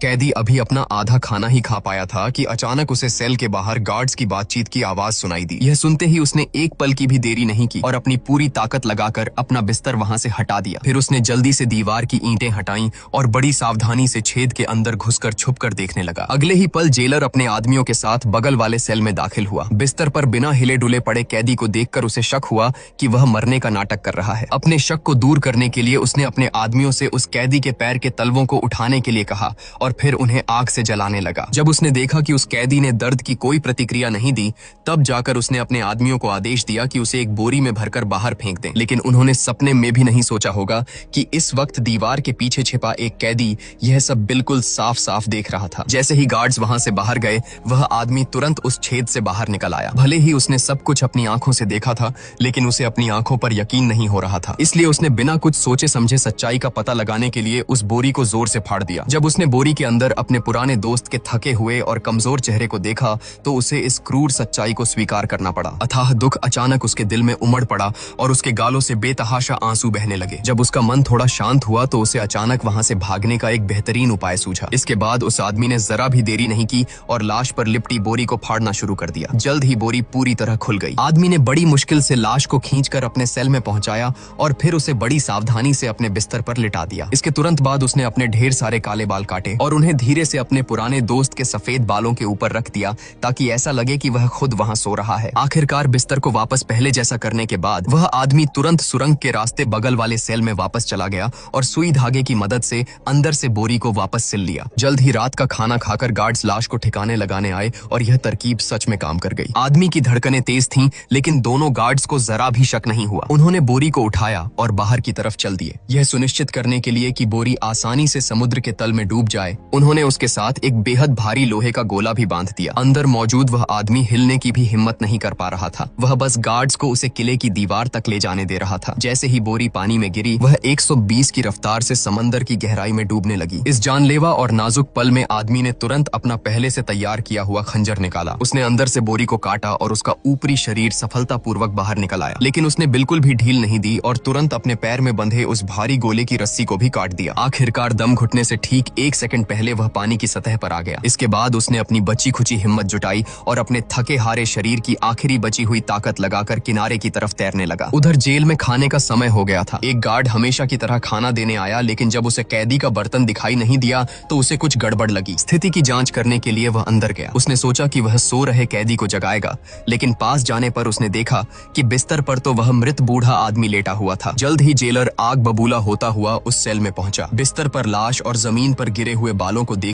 कैदी अभी अपना आधा खाना ही खा पाया था कि अचानक उसे सेल के बाहर गार्ड्स की बातचीत की आवाज सुनाई दी। यह सुनते ही उसने एक पल की भी देरी नहीं की और अपनी पूरी ताकत लगाकर अपना बिस्तर वहां से हटा दिया। फिर उसने जल्दी से दीवार की ईंटें हटाईं और बड़ी सावधानी से छेद के अंदर घुसकर छुपकर देखने लगा। अगले ही पल जेलर अपने आदमियों के साथ बगल वाले सेल में दाखिल हुआ। बिस्तर पर बिना हिले डुले पड़े कैदी को देखकर उसे शक हुआ कि वह मरने का नाटक कर रहा है। अपने शक को दूर करने के लिए उसने अपने आदमियों से उस कैदी के पैर के तलवों को उठाने के लिए कहा और फिर उन्हें आग से जलाने लगा। जब उसने देखा कि उस कैदी ने दर्द की कोई प्रतिक्रिया नहीं दी, तब जाकर उसने अपने आदमियों को आदेश दिया कि उसे एक बोरी में भरकर बाहर फेंक दें। लेकिन उन्होंने सपने में भी नहीं सोचा होगा कि इस वक्त दीवार के पीछे छिपा एक कैदी यह सब बिल्कुल साफ साफ देख रहा था। जैसे ही गार्ड्स वहां से बाहर गए, वह आदमी तुरंत उस छेद से बाहर निकल आया। भले ही उसने सब कुछ अपनी आंखों से देखा था, लेकिन उसे अपनी आंखों पर यकीन नहीं हो रहा था। इसलिए उसने बिना कुछ सोचे समझे सच्चाई का पता लगाने के लिए उस बोरी को जोर से फाड़ दिया। जब उसने बोरी के अंदर अपने पुराने दोस्त के थके हुए और कमजोर चेहरे को देखा, तो उसे इस क्रूर सच्चाई को स्वीकार करना पड़ा। अथाह दुख अचानक उसके दिल में उमड़ पड़ा और उसके गालों से बेतहाशा आंसू बहने लगे। जब उसका मन थोड़ा शांत हुआ, तो उसे अचानक वहां से भागने का एक बेहतरीन उपाय सूझा। इसके बाद उस आदमी ने जरा भी देरी नहीं की और लाश पर लिपटी बोरी को फाड़ना शुरू कर दिया। जल्द ही बोरी पूरी तरह खुल गई। आदमी ने बड़ी मुश्किल से लाश को खींचकर अपने सेल में पहुंचाया और फिर उसे बड़ी सावधानी से अपने बिस्तर पर लिटा दिया। इसके तुरंत बाद उसने अपने ढेर सारे काले बाल काटे और उन्हें धीरे से अपने पुराने दोस्त के सफेद बालों के ऊपर रख दिया, ताकि ऐसा लगे कि वह खुद वहां सो रहा है। आखिरकार बिस्तर को वापस पहले जैसा करने के बाद वह आदमी तुरंत सुरंग के रास्ते बगल वाले सेल में वापस चला गया और सुई धागे की मदद से अंदर से बोरी को वापस सिल लिया। जल्द ही रात का खाना खाकर गार्ड्स लाश को ठिकाने लगाने आए और यह तरकीब सच में काम कर गई। आदमी की धड़कनें तेज थीं, लेकिन दोनों गार्ड्स को जरा भी शक नहीं हुआ। उन्होंने बोरी को उठाया और बाहर की तरफ चल दिए। यह सुनिश्चित करने के लिए कि बोरी आसानी से समुद्र के तल में डूब जाए, उन्होंने उसके साथ एक बेहद भारी लोहे का गोला भी बांध दिया। अंदर मौजूद वह आदमी हिलने की भी हिम्मत नहीं कर पा रहा था। वह बस गार्ड्स को उसे किले की दीवार तक ले जाने दे रहा था। जैसे ही बोरी पानी में गिरी, वह 120 की रफ्तार से समंदर की गहराई में डूबने लगी। इस जानलेवा और नाजुक पल में आदमी ने तुरंत अपना पहले से तैयार किया हुआ खंजर निकाला। उसने अंदर से बोरी को काटा और उसका ऊपरी शरीर सफलतापूर्वक बाहर निकल आया। लेकिन उसने बिल्कुल भी ढील नहीं दी और तुरंत अपने पैर में बंधे उस भारी गोले की रस्सी को भी काट दिया। आखिरकार दम घुटने से ठीक 1 सेकंड पहले वह पानी की सतह पर आ गया। इसके बाद उसने अपनी बची खुची हिम्मत जुटाई और अपने थके हारे शरीर की आखिरी बची हुई ताकत लगाकर किनारे की तरफ तैरने लगा। उधर जेल में खाने का समय हो गया था। एक गार्ड हमेशा की तरह खाना देने आया, लेकिन जब उसे कैदी का बर्तन दिखाई नहीं दिया, तो उसे कुछ गड़बड़ लगी। स्थिति की जांच करने के लिए वह अंदर गया। उसने सोचा कि वह सो रहे कैदी को जगाएगा, लेकिन पास जाने पर उसने देखा कि बिस्तर पर तो वह मृत बूढ़ा आदमी लेटा हुआ था। जल्द ही जेलर आग बबूला होता हुआ उस सेल में पहुंचा। बिस्तर पर लाश और जमीन पर गिरे हुए बालों को देख